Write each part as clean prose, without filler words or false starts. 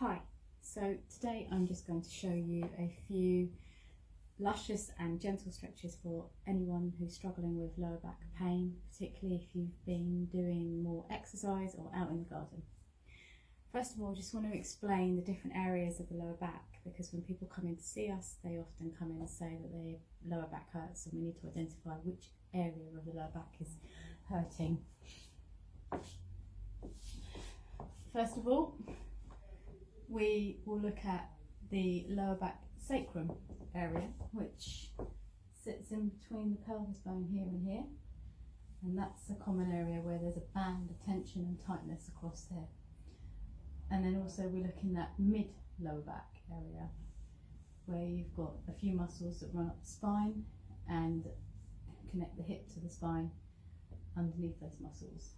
Hi, so today I'm just going to show you a few luscious and gentle stretches for anyone who's struggling with lower back pain, particularly if you've been doing more exercise or out in the garden. First of all, I just want to explain the different areas of the lower back, because when people come in to see us, they often come in and say that their lower back hurts, and we need to identify which area of the lower back is hurting. First of all, we will look at the lower back sacrum area, which sits in between the pelvis bone here and here, and that's a common area where there's a band of tension and tightness across there. And then also we look in that mid lower back area where you've got a few muscles that run up the spine and connect the hip to the spine underneath those muscles.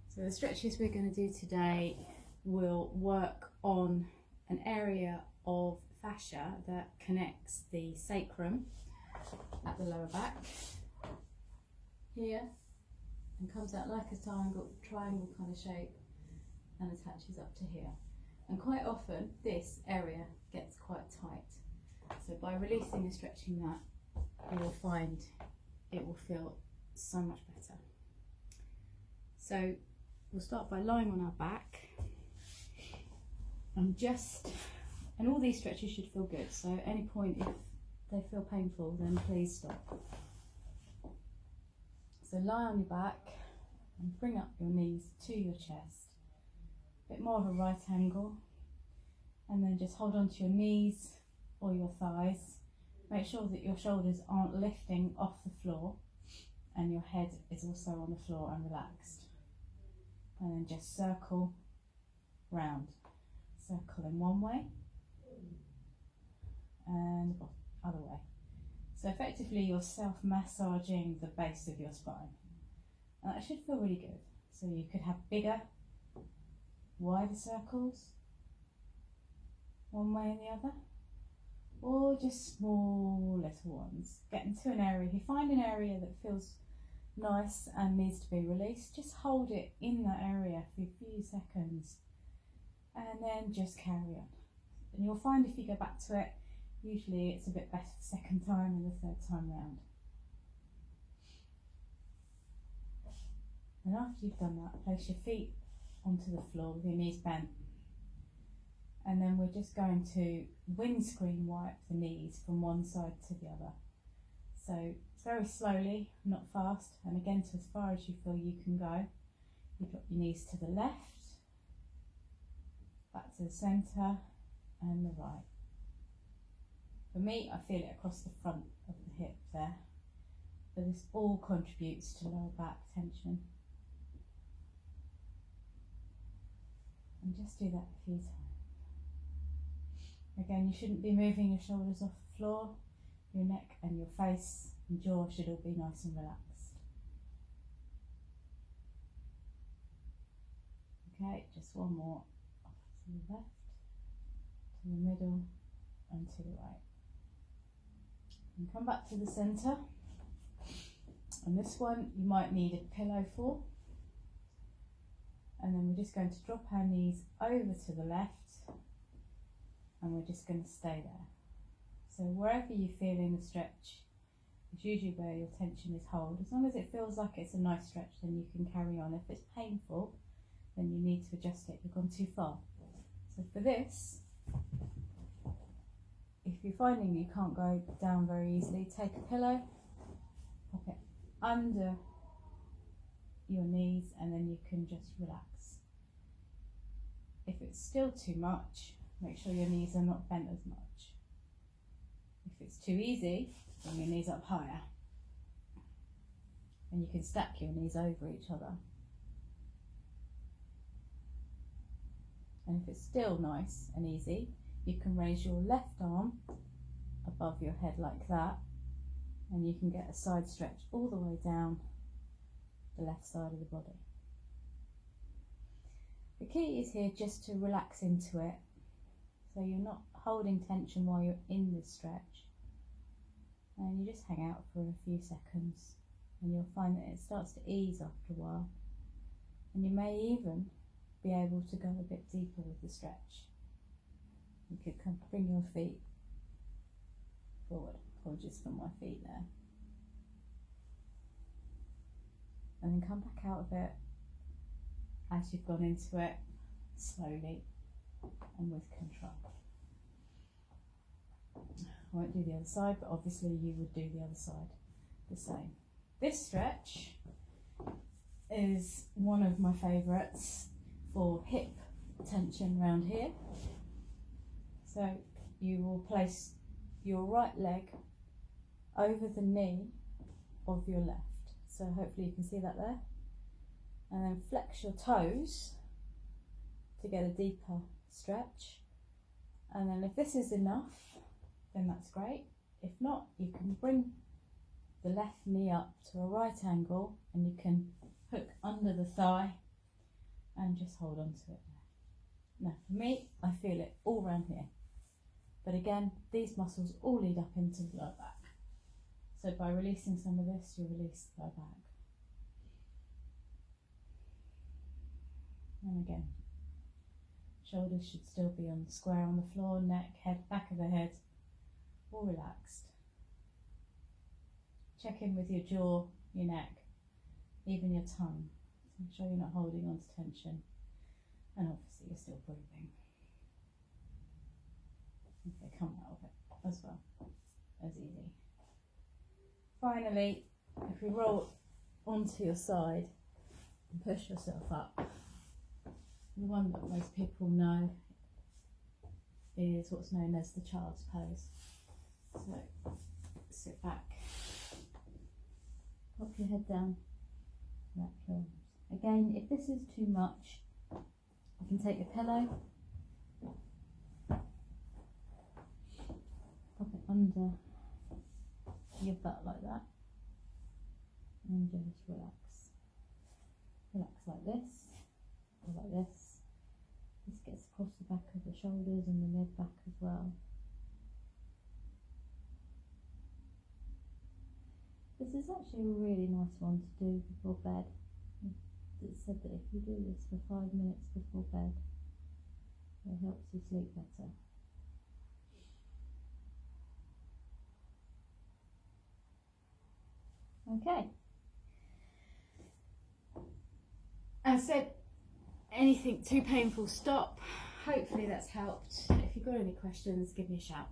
So the stretches we're going to do today will work on an area of fascia that connects the sacrum at the lower back here and comes out like a triangle kind of shape and attaches up to here. And quite often this area gets quite tight. So by releasing and stretching that, you will find it will feel so much better. So we'll start by lying on our back. And all these stretches should feel good, so at any point if they feel painful, then please stop. So lie on your back and bring up your knees to your chest, a bit more of a right angle, and then just hold on to your knees or your thighs. Make sure that your shoulders aren't lifting off the floor and your head is also on the floor and relaxed. And then just circle round. Circle in one way and the other way. So effectively you're self-massaging the base of your spine. And that should feel really good. So you could have bigger, wider circles, one way and the other, or just small little ones. Get into an area. If you find an area that feels nice and needs to be released, just hold it in that area for a few seconds. And then just carry on. And you'll find if you go back to it, usually it's a bit better the second time and the third time round. And after you've done that, place your feet onto the floor with your knees bent. And then we're just going to windscreen wipe the knees from one side to the other. So very slowly, not fast, and again to as far as you feel you can go. You drop your knees to the left, back to the centre and the right. For me, I feel it across the front of the hip there, but this all contributes to lower back tension. And just do that a few times. Again, you shouldn't be moving your shoulders off the floor. Your neck and your face and jaw should all be nice and relaxed. Okay, just one more. To the left, to the middle and to the right. And come back to the centre. And this one you might need a pillow for. And then we're just going to drop our knees over to the left and we're just going to stay there. So wherever you feel in the stretch is usually where your tension is held. As long as it feels like it's a nice stretch, then you can carry on. If it's painful, then you need to adjust it. You've gone too far. So for this, if you're finding you can't go down very easily, take a pillow, pop it under your knees, and then you can just relax. If it's still too much, make sure your knees are not bent as much. If it's too easy, bring your knees up higher. And you can stack your knees over each other. And if it's still nice and easy, you can raise your left arm above your head like that, and you can get a side stretch all the way down the left side of the body. The key is here just to relax into it, so you're not holding tension while you're in this stretch, and you just hang out for a few seconds and you'll find that it starts to ease after a while, and you may even be able to go a bit deeper with the stretch. You could bring your feet forward. Apologies for my feet there. And then come back out of it as you've gone into it, slowly and with control. I won't do the other side, but obviously you would do the other side the same. This stretch is one of my favourites for hip tension round here. So you will place your right leg over the knee of your left. So hopefully you can see that there. And then flex your toes to get a deeper stretch. And then if this is enough, then that's great. If not, you can bring the left knee up to a right angle and you can hook under the thigh and just hold on to it there. Now for me, I feel it all around here. But again, these muscles all lead up into the lower back. So by releasing some of this, you release the lower back. And again, shoulders should still be on square on the floor, neck, head, back of the head, all relaxed. Check in with your jaw, your neck, even your tongue. So make sure you're not holding on to tension. And obviously you're still breathing. Okay, come out of it as well, as easy. Finally, if we roll onto your side and push yourself up, the one that most people know is what's known as the child's pose. So sit back, pop your head down, wrap your arms. Again, if this is too much, you can take your pillow, pop it under your butt like that, and just relax. Relax like this, or like this. This gets across the back of the shoulders and the mid back as well. This is actually a really nice one to do before bed. It said that if you do this for 5 minutes before bed, it helps you sleep better. Okay. As I said, anything too painful, stop. Hopefully that's helped. If you've got any questions, give me a shout.